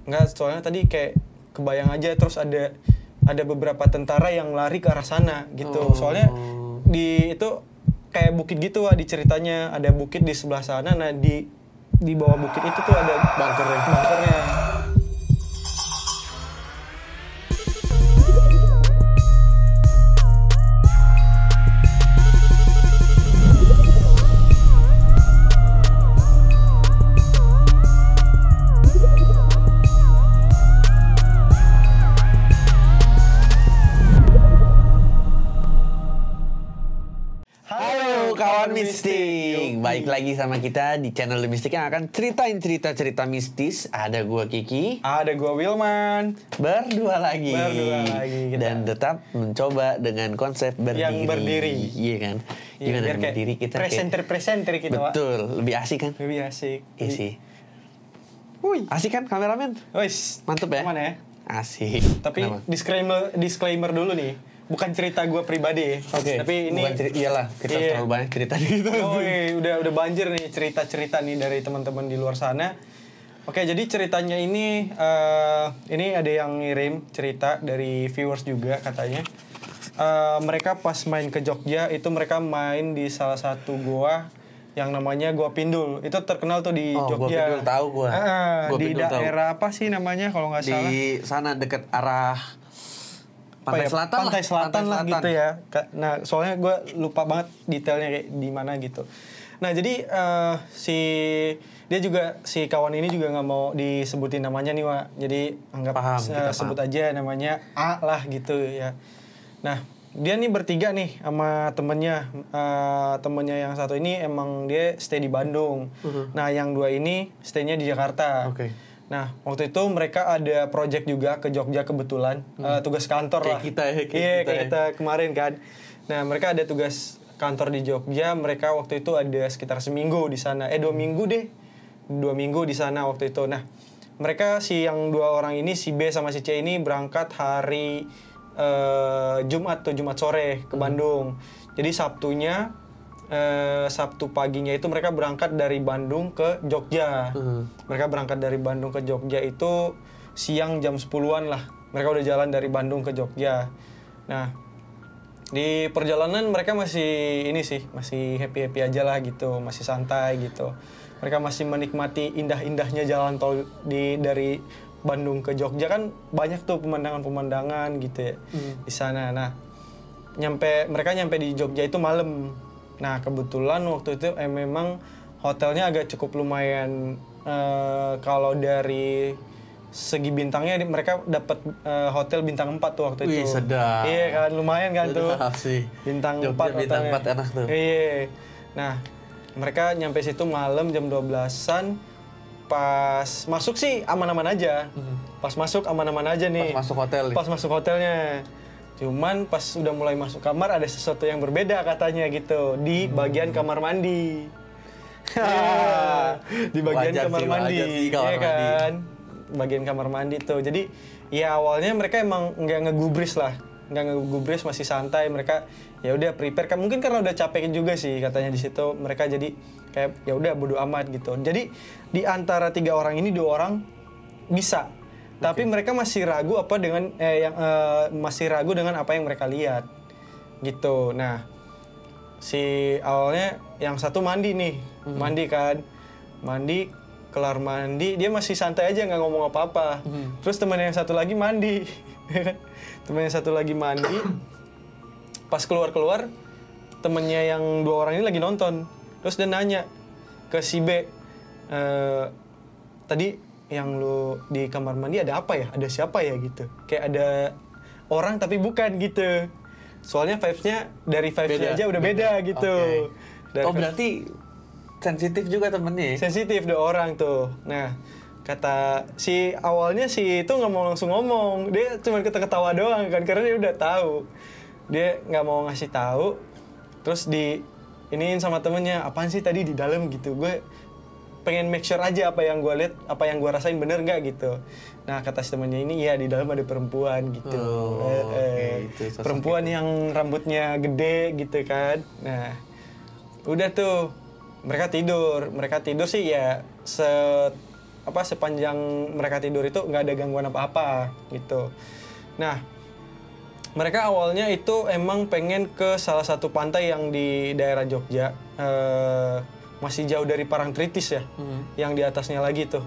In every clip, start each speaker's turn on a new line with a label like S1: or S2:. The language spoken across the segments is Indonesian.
S1: Enggak, soalnya tadi kayak kebayang aja terus ada beberapa tentara yang lari ke arah sana gitu. Soalnya di itu kayak bukit gitu di ceritanya, ada bukit di sebelah sana. Nah, di bawah bukit itu tuh ada bunkernya.
S2: Kawan Mistik, baik lagi sama kita di channel The Mistik yang akan ceritain cerita-cerita mistis. Ada gua Kiki,
S1: Ada gua Wilman,
S2: berdua lagi
S1: kita.
S2: dan tetap mencoba dengan konsep berdiri.
S1: Yang berdiri.
S2: Iya kan?
S1: Iya,
S2: Gimana
S1: biar kayak
S2: berdiri kita
S1: presenter kita, Pak.
S2: betul, lebih asik kan?
S1: Lebih asik.
S2: Iya sih.
S1: Wih.
S2: Asik kan kameramen?
S1: Wis,
S2: Mantep ya?
S1: aman ya.
S2: Asik.
S1: Tapi
S2: Kenapa?
S1: disclaimer dulu nih. Bukan cerita gue pribadi.
S2: Oke.
S1: Tapi ini
S2: Iyalah, kita
S1: Iya.
S2: terlalu banyak cerita gitu.
S1: Oh iya, udah banjir nih cerita-cerita nih dari teman-teman di luar sana. Oke, jadi ceritanya ini ada yang ngirim cerita dari viewers juga katanya. Mereka pas main ke Jogja itu mereka main di salah satu goa yang namanya Goa Pindul. Itu terkenal tuh di Jogja.
S2: Goa Pindul tahu gua. Goa
S1: Di
S2: Pindul
S1: daerah apa sih namanya kalau nggak salah?
S2: Di sana dekat arah Pantai Selatan
S1: Pantai Selatan lah
S2: Selatan.
S1: gitu ya. Nah, soalnya gue lupa banget detailnya kayak di mana gitu. Nah, jadi dia juga si kawan ini juga nggak mau disebutin namanya nih, Wak. Jadi anggap
S2: kita
S1: sebut aja namanya A lah gitu ya. Nah, dia nih bertiga nih sama temennya yang satu ini emang dia stay di Bandung. Nah, yang dua ini stay-nya di Jakarta.
S2: Oke.
S1: Nah, waktu itu mereka ada project juga ke Jogja kebetulan, tugas kantor
S2: Kayak
S1: lah.
S2: kita ya,
S1: kayak kita kemarin kan. Nah, mereka ada tugas kantor di Jogja, mereka waktu itu ada sekitar seminggu di sana. 2 minggu deh. 2 minggu di sana waktu itu. Nah, mereka yang dua orang ini, si B sama si C ini berangkat hari Jumat sore ke Bandung. Jadi Sabtu paginya itu mereka berangkat dari Bandung ke Jogja. Mereka berangkat dari Bandung ke Jogja itu siang jam 10-an lah. Mereka udah jalan dari Bandung ke Jogja. Nah, di perjalanan mereka masih happy-happy aja lah gitu, masih santai gitu. Mereka masih menikmati indah-indahnya jalan tol dari Bandung ke Jogja, kan banyak tuh pemandangan-pemandangan gitu ya di sana. Nah, mereka nyampe di Jogja itu malam. Nah, kebetulan waktu itu memang hotelnya agak cukup lumayan, kalau dari segi bintangnya mereka dapat hotel bintang 4 tuh waktu itu.
S2: Wih, sedap.
S1: Iya kan, lumayan kan tuh.
S2: Sih.
S1: Bintang
S2: Jogja
S1: 4
S2: bintang
S1: hotelnya.
S2: 4 enak tuh.
S1: Iya. Nah, mereka nyampe situ malam jam 12-an. Pas masuk sih aman-aman aja. Pas masuk aman-aman aja nih.
S2: Pas masuk hotel nih.
S1: Pas masuk hotelnya. Cuman pas udah mulai masuk kamar ada sesuatu yang berbeda katanya gitu di bagian kamar mandi. Di bagian kamar mandi, ya kan? Bagian kamar mandi tuh. Jadi ya awalnya mereka emang nggak ngegubris, masih santai. Mereka ya udah prepare kan, mungkin karena udah capek juga sih katanya di situ. Mereka jadi kayak ya udah bodo amat gitu. Jadi di antara 3 orang ini 2 orang bisa. Tapi mereka masih ragu masih ragu dengan apa yang mereka lihat gitu. Nah, awalnya yang satu mandi nih, mandi kelar mandi dia masih santai aja, nggak ngomong apa-apa. Terus teman yang satu lagi mandi, pas keluar temennya yang 2 orang ini lagi nonton. Terus dia nanya ke si B, tadi yang lu di kamar mandi ada apa ya? Ada siapa ya gitu? Kayak ada orang tapi bukan gitu. Soalnya dari vibes-nya aja udah beda gitu.
S2: Okay. Berarti sensitif juga temennya.
S1: Sensitif 2 orang tuh. Nah, kata awalnya itu nggak mau langsung ngomong. Dia cuma ketawa doang kan, karena dia udah tahu. Dia nggak mau ngasih tahu. Terus iniin sama temennya, apaan sih tadi di dalam gitu. Gue pengen make sure aja apa yang gue lihat, apa yang gue rasain bener nggak gitu. Nah, kata si temannya ini, ya di dalam ada perempuan gitu. Itu perempuan yang rambutnya gede gitu kan. Nah, udah tuh mereka tidur sih ya sepanjang mereka tidur itu nggak ada gangguan apa-apa gitu. Nah, mereka awalnya itu emang pengen ke salah satu pantai yang di daerah Jogja, masih jauh dari Parangtritis ya, yang di atasnya lagi tuh.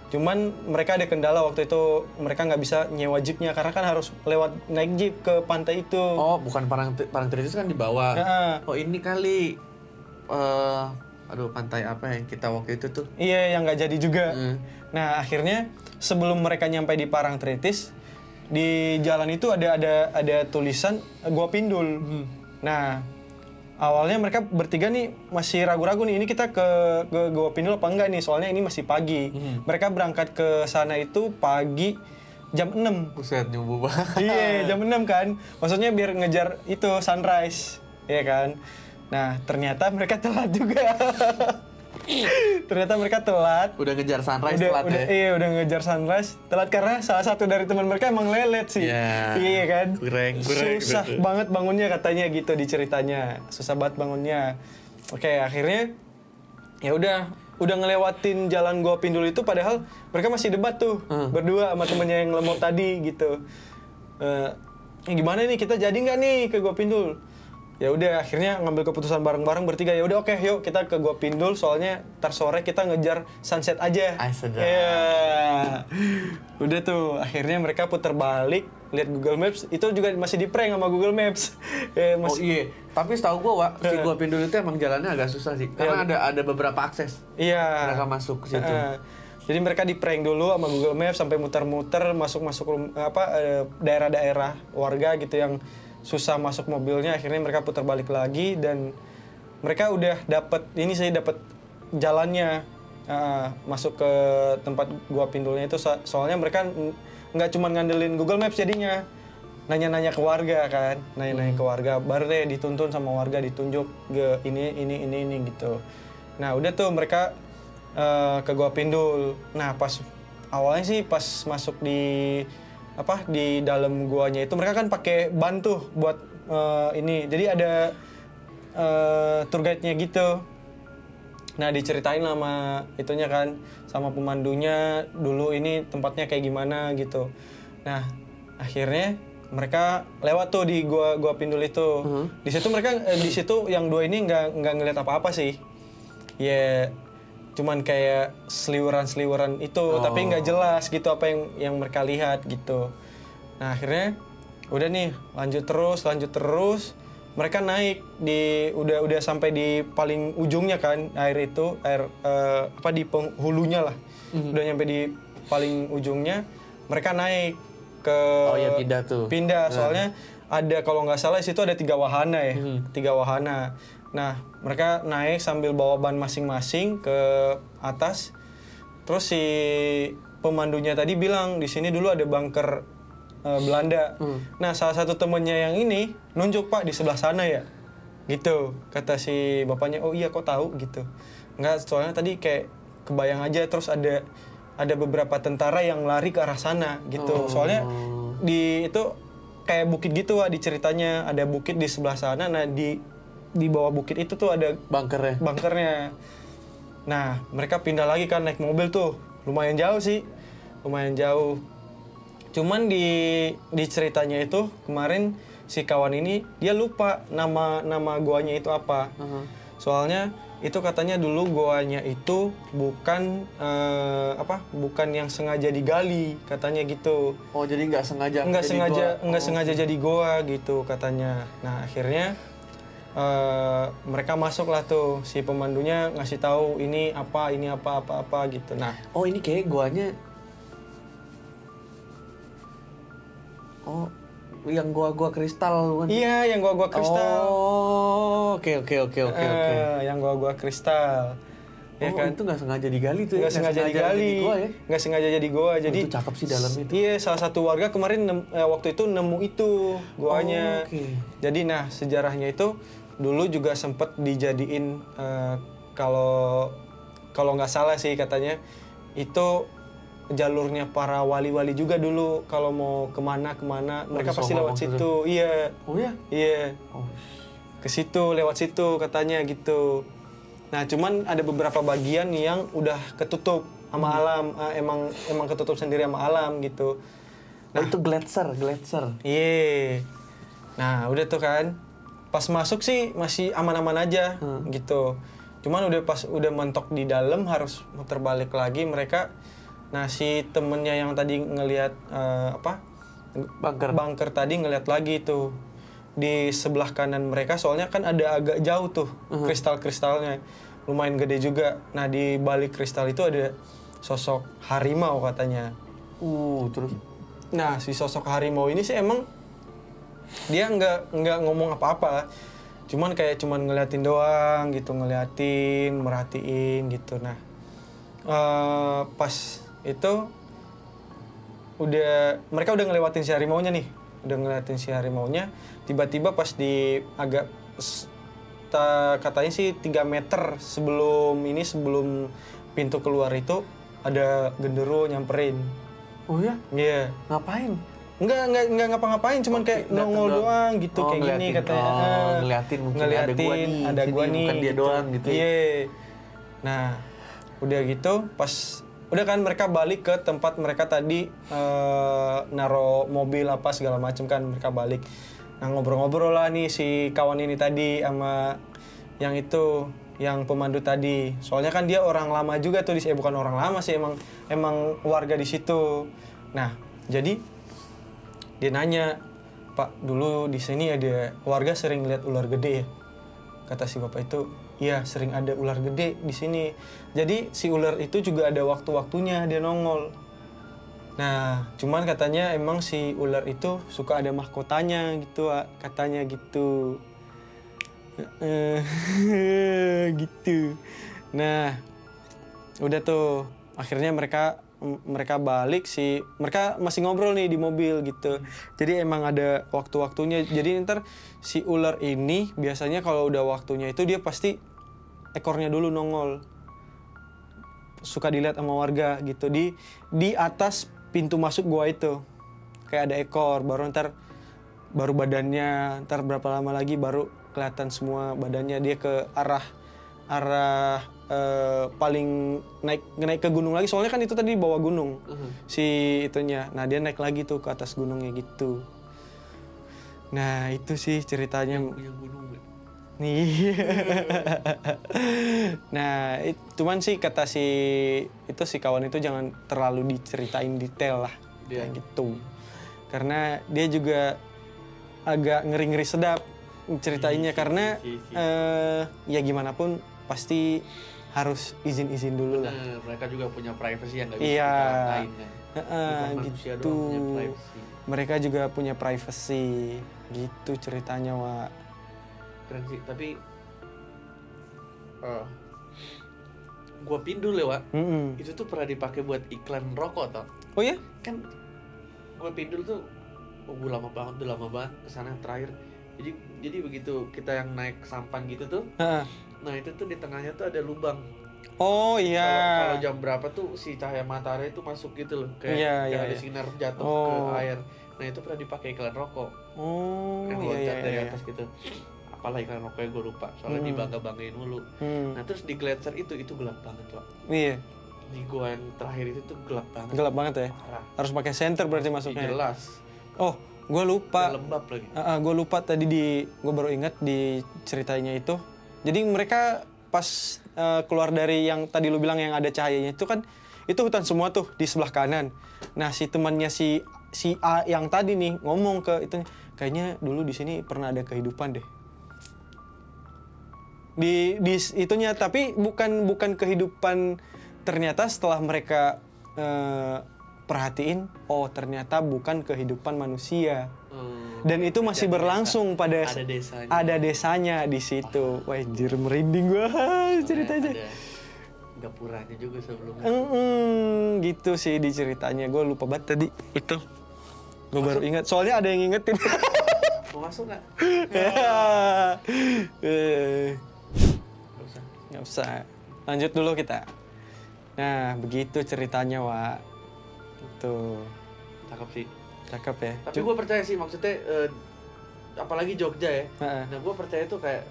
S1: Cuman mereka ada kendala waktu itu, mereka nggak bisa nyewa jeepnya karena kan harus lewat naik jeep ke pantai itu.
S2: Oh, bukan Parangtritis kan di bawah. Oh, ini kali pantai apa yang kita waktu itu tuh?
S1: Iya, yang nggak jadi juga. Nah, akhirnya sebelum mereka nyampe di Parangtritis, di jalan itu ada tulisan Gua Pindul. Nah, awalnya mereka bertiga nih masih ragu-ragu nih, ini kita ke Gua Pindul apa enggak nih, soalnya ini masih pagi. Mereka berangkat ke sana itu pagi jam 6.
S2: Buset, nyumbu banget.
S1: Iya, jam 6 kan. Maksudnya biar ngejar itu sunrise, ya kan. Nah, ternyata mereka telat juga. Ternyata mereka telat.
S2: Udah ngejar sunrise telat ya?
S1: Iya, udah ngejar sunrise telat karena salah satu dari teman mereka emang lelet sih. Iya kan?
S2: Kurang.
S1: Susah banget bangunnya katanya gitu di ceritanya. Susah banget bangunnya. Oke, akhirnya ya udah ngelewatin jalan Gua Pindul itu, padahal mereka masih debat tuh berdua sama temennya yang lemot tadi gitu. Gimana nih, kita jadi nggak nih ke Gua Pindul? Ya udah, akhirnya ngambil keputusan bareng-bareng bertiga. Ya udah, oke, yuk kita ke Gua Pindul, soalnya ntar sore kita ngejar sunset aja.
S2: Sedap.
S1: Udah tuh, akhirnya mereka putar balik, lihat Google Maps, itu juga masih di prank sama Google Maps.
S2: Oh iya, tapi setahu gua, si Gua Pindul itu emang jalannya agak susah sih, karena ada beberapa akses.
S1: Iya.
S2: Mereka masuk ke situ.
S1: Jadi mereka di prank dulu sama Google Maps sampai muter-muter masuk daerah-daerah warga gitu yang susah masuk mobilnya. Akhirnya mereka putar balik lagi dan mereka udah dapat jalannya masuk ke tempat Gua Pindulnya itu, soalnya mereka nggak cuma ngandelin Google Maps, jadinya nanya-nanya ke warga kan, ke warga, baru deh dituntun sama warga, ditunjuk ke ini gitu. Nah, udah tuh mereka ke Gua Pindul. Nah, pas awalnya sih pas masuk di dalam guanya itu mereka kan pakai ban tuh buat ini. Jadi ada tour guide-nya gitu. Nah, diceritain sama itunya kan, sama pemandunya dulu ini tempatnya kayak gimana gitu. Nah, akhirnya mereka lewat tuh di Gua Pindul itu. Di situ mereka di situ yang dua ini nggak ngeliat apa-apa sih. Ya, cuman kayak seliweran itu, tapi nggak jelas gitu apa yang mereka lihat gitu. Nah, akhirnya udah nih lanjut terus. Mereka naik udah sampai di paling ujungnya kan, air di penghulunya lah. Udah nyampe di paling ujungnya, mereka naik ke pindah soalnya ada, kalau nggak salah di situ ada 3 wahana ya. 3 wahana. Nah, mereka naik sambil bawa ban masing-masing ke atas. Terus si pemandunya tadi bilang di sini dulu ada bunker Belanda. Nah, salah satu temennya yang ini nunjuk, Pak, di sebelah sana ya. Gitu, kata si bapaknya. Oh iya, kok tahu gitu. Enggak, soalnya tadi kayak kebayang aja, terus ada beberapa tentara yang lari ke arah sana gitu. Soalnya itu kayak bukit gitu, Wak, di ceritanya. Ada bukit di sebelah sana. Nah, di bawah bukit itu tuh ada bunkernya. Nah, mereka pindah lagi kan naik mobil tuh. Lumayan jauh sih. Cuman di ceritanya itu kemarin si kawan ini dia lupa nama goanya itu apa. Soalnya itu katanya dulu goanya itu bukan yang sengaja digali, katanya gitu.
S2: Oh, jadi nggak
S1: sengaja jadi goa gitu katanya. Nah, akhirnya mereka masuk lah tuh, si pemandunya ngasih tahu ini apa gitu. Nah,
S2: oh ini kayak goanya, yang gua kristal kan?
S1: Iya, yang gua kristal.
S2: Oh, oke.
S1: Yang gua kristal. Ya kan?
S2: Itu nggak sengaja digali tuh.
S1: Nggak sengaja digali. Nggak sengaja jadi goa. Jadi
S2: itu cakep sih dalam itu.
S1: Iya, salah satu warga kemarin waktu itu nemu itu goanya. Jadi nah, sejarahnya itu dulu juga sempet dijadiin kalau nggak salah sih katanya itu jalurnya para wali-wali juga dulu, kalau mau kemana mereka pasti lewat situ. Iya.
S2: Oh ya?
S1: Iya. Ke situ, lewat situ katanya gitu. Nah, cuman ada beberapa bagian yang udah ketutup sama alam, emang ketutup sendiri sama alam gitu.
S2: Nah, itu gletser.
S1: Iya. Nah, udah tuh kan. Pas masuk sih masih aman-aman aja gitu. Cuman pas udah mentok di dalam harus muter balik lagi mereka. Nah, si temennya yang tadi ngelihat bunker tadi ngelihat lagi tuh di sebelah kanan mereka, soalnya kan ada agak jauh tuh kristal-kristalnya. Lumayan gede juga. Nah, di balik kristal itu ada sosok harimau katanya.
S2: Terus?
S1: Nah, si sosok harimau ini sih emang dia nggak ngomong apa-apa, cuman ngeliatin doang gitu, merhatiin gitu. Nah, pas itu mereka udah ngelewatin si harimaunya nih, tiba-tiba pas di agak katanya sih 3 meter sebelum pintu keluar itu ada genderuwo nyamperin.
S2: Oh ya?
S1: Iya.
S2: Ngapain?
S1: Enggak ngapa-ngapain, cuman kayak nongol doang gitu, kayak gini katanya.
S2: Ngeliatin mungkin ada gua nih, bukan dia
S1: gitu.
S2: doang gitu.
S1: Iya. Nah, udah gitu pas udah kan mereka balik ke tempat mereka tadi naro mobil apa segala macam kan, mereka balik. Nah, ngobrol-ngobrol lah nih si kawan ini tadi sama yang pemandu tadi. Soalnya kan dia orang lama juga tuh bukan orang lama sih, emang warga di situ. Nah, jadi dia nanya, "Pak, dulu di sini ada warga sering lihat ular gede ya?" Kata si bapak itu, "Iya, sering ada ular gede di sini." Jadi si ular itu juga ada waktu-waktunya dia nongol. Nah, cuman katanya emang si ular itu suka ada mahkotanya gitu, katanya gitu. Gitu. Nah, udah tuh akhirnya mereka balik mereka masih ngobrol nih di mobil gitu. Jadi emang ada waktu-waktunya. Jadi ntar si ular ini biasanya kalau udah waktunya itu dia pasti ekornya dulu nongol. Suka dilihat sama warga gitu di atas pintu masuk gua itu. Kayak ada ekor, baru badannya, ntar berapa lama lagi baru kelihatan semua badannya. Dia ke arah paling naik ke gunung lagi, soalnya kan itu tadi di bawah gunung si itunya. Nah, dia naik lagi tuh ke atas gunungnya gitu. Nah, itu sih ceritanya.
S2: Yang gunung
S1: nih. Nah, cuman sih kata si kawan itu jangan terlalu diceritain detail lah kayak gitu, karena dia juga agak ngeri-ngeri sedap ceritainnya. Karena ya gimana pun pasti harus izin dulu lah.
S2: Mereka juga punya privacy yang nggak bisa
S1: kita
S2: lain kan.
S1: Gitu. Mereka juga punya privacy gitu ceritanya, Wak.
S2: Keren sih, tapi gua pindul ya, Wak. Itu tuh pernah dipakai buat iklan rokok tau.
S1: Oh ya?
S2: Kan gua pindul tuh udah lama banget kesana terakhir. Jadi begitu kita yang naik sampan gitu tuh. Nah, itu tuh di tengahnya tuh ada lubang.
S1: Oh iya.
S2: Kalau jam berapa tuh si cahaya matahari itu masuk gitu loh, kayak ada sinar jatuh ke air. Nah, itu pernah dipakai iklan rokok. Yang loncat dari atas gitu. Apalah iklan rokoknya gue lupa. Soalnya dibangga-banggain mulu. Nah, terus di gletser itu gelap banget, Pak.
S1: Iya.
S2: Di gua yang terakhir itu tuh gelap banget.
S1: Gelap banget ya.
S2: Parah.
S1: Harus pakai senter berarti masuknya.
S2: Jelas.
S1: Oh, gue lupa.
S2: Lembab lagi.
S1: Gue lupa tadi gue baru ingat di ceritanya itu. Jadi mereka pas keluar dari yang tadi lu bilang yang ada cahayanya itu kan, itu hutan semua tuh di sebelah kanan. Nah, si temannya si A yang tadi nih ngomong ke itu, kayaknya dulu di sini pernah ada kehidupan deh. Di itunya, tapi bukan kehidupan. Ternyata setelah mereka perhatiin, oh ternyata bukan kehidupan manusia. Dan itu masih berlangsung pada ada desanya di situ. Wah, anjir, merinding gua ceritanya.
S2: Ada gapuranya juga sebelumnya.
S1: Gitu sih di ceritanya. Gue lupa banget tadi itu. Gue baru ingat. Soalnya ada yang ngingetin.
S2: Mau masuk nggak?
S1: Nggak usah. Lanjut dulu kita. Nah, begitu ceritanya, Wak. Tuh.
S2: Cakep sih.
S1: Cakep ya.
S2: Tapi gue percaya sih, maksudnya apalagi Jogja ya. Nah, gue percaya tuh kayak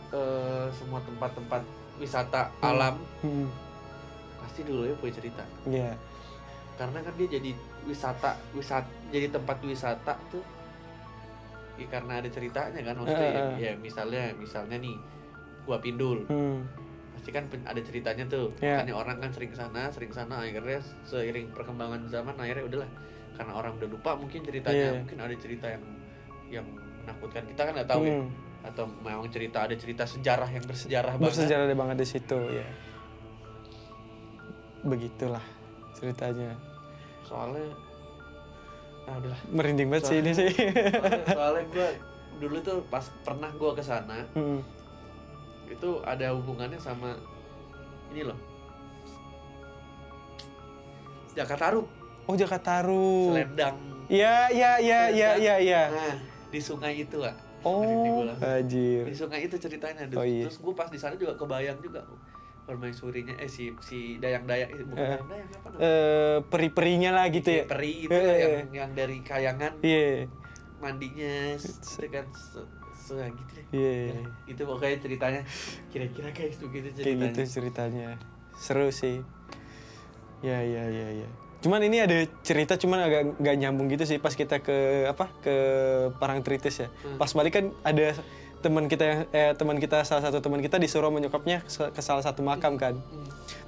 S2: semua tempat-tempat wisata alam pasti dulu ya punya cerita.
S1: Iya.
S2: Karena kan dia jadi wisata jadi tempat wisata tuh ya karena ada ceritanya kan, maksudnya ya misalnya nih gua Pindul. Pasti kan ada ceritanya tuh. Makanya orang kan sering sana akhirnya seiring perkembangan zaman akhirnya udahlah, karena orang udah lupa mungkin ceritanya, mungkin ada cerita yang menakutkan kita kan nggak tahu ya, atau memang ada cerita sejarah yang bersejarah
S1: banget di situ ya. Begitulah ceritanya.
S2: Soalnya udahlah,
S1: merinding banget sih ini sih.
S2: Soalnya gue dulu tuh pas pernah gue kesana, itu ada hubungannya sama ini loh, Jakataru.
S1: Oh, Jakataru.
S2: Selendang.
S1: Iya.
S2: Nah, di sungai itu, Kak.
S1: Oh, anjir.
S2: Di sungai itu ceritanya. Terus gue pas di sana juga kebayang juga permaisurinya, si dayang-dayang, bukan dayang-dayang apa namanya?
S1: Peri-perinya lah gitu ya.
S2: Peri itu yang dari kayangan. Mandinya itu kan gitu deh. Itu pokoknya ceritanya kira-kira guys begitu ceritanya.
S1: Kayak gitu ceritanya. Seru sih. Ya. Cuman ini ada cerita cuman agak nggak nyambung gitu sih pas kita ke Parangtritis ya. Pas balik kan ada salah satu teman kita disuruh menyokapnya ke salah satu makam kan.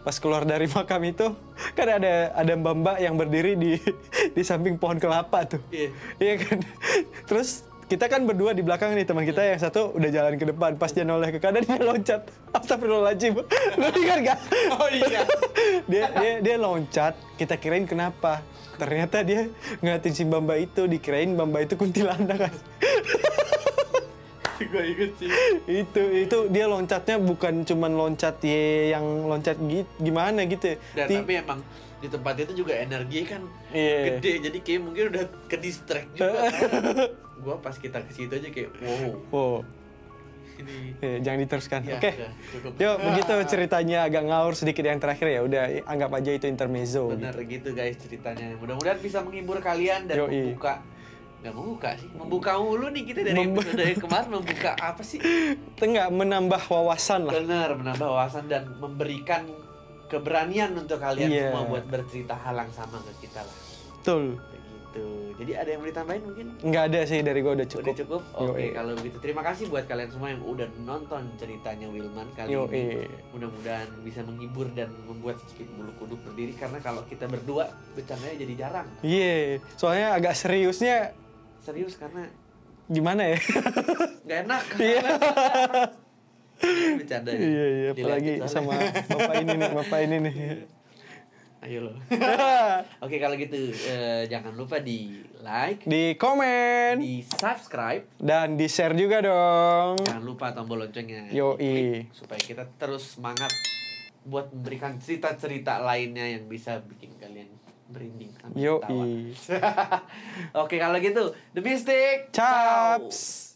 S1: Pas keluar dari makam itu kan ada mbak-mbak yang berdiri di samping pohon kelapa tuh. Iya kan. Terus kita kan berdua di belakang nih, teman kita yang satu udah jalan ke depan. Pas dia noleh ke kanan dia loncat. Astagfirullahaladzim. Lu ingat gak?
S2: Oh iya.
S1: dia loncat, kita kirain kenapa. Ternyata dia ngeliatin si mbak itu, dikirain mbak itu kuntilanak kan.
S2: Gue inget sih.
S1: Itu dia loncatnya bukan cuman loncat yang loncat gimana gitu.
S2: Dan tapi emang di tempat itu juga energi kan gede, jadi kayak mungkin udah ke distract juga kan. Gua pas kita ke situ aja kayak wow. Ini
S1: jangan diteruskan. Oke. Yuk, begitu ceritanya, agak ngawur sedikit yang terakhir ya. Udah anggap aja itu intermezzo.
S2: Bener gitu guys ceritanya. Mudah-mudahan bisa menghibur kalian dan membuka mulu nih kita dari episode yang kemarin. Membuka apa sih?
S1: Menambah wawasan lah.
S2: Bener, menambah wawasan dan memberikan keberanian untuk kalian semua buat bercerita hal yang sama ke kita lah.
S1: Betul.
S2: Begitu. Jadi ada yang mau ditambahin mungkin?
S1: Nggak ada sih, dari gue udah cukup.
S2: Udah cukup? Oke, kalau begitu terima kasih buat kalian semua yang udah nonton ceritanya Wilman kali ini. Mudah-mudahan bisa menghibur dan membuat sedikit bulu kuduk berdiri, karena kalau kita berdua bercandanya jadi jarang.
S1: Soalnya agak seriusnya.
S2: Serius karena
S1: gimana ya?
S2: Nggak enak. Bercanda ya.
S1: Iya, apalagi sama bapak ini nih.
S2: Ayo lo. Oke, kalau gitu jangan lupa di like,
S1: di komen,
S2: di subscribe,
S1: dan di share juga dong.
S2: Jangan lupa tombol loncengnya.
S1: Yoi.
S2: Supaya kita terus semangat buat memberikan cerita-cerita lainnya yang bisa bikin kalian merinding sampai ketawa. Oke, kalau gitu The Mystic
S1: Chaps.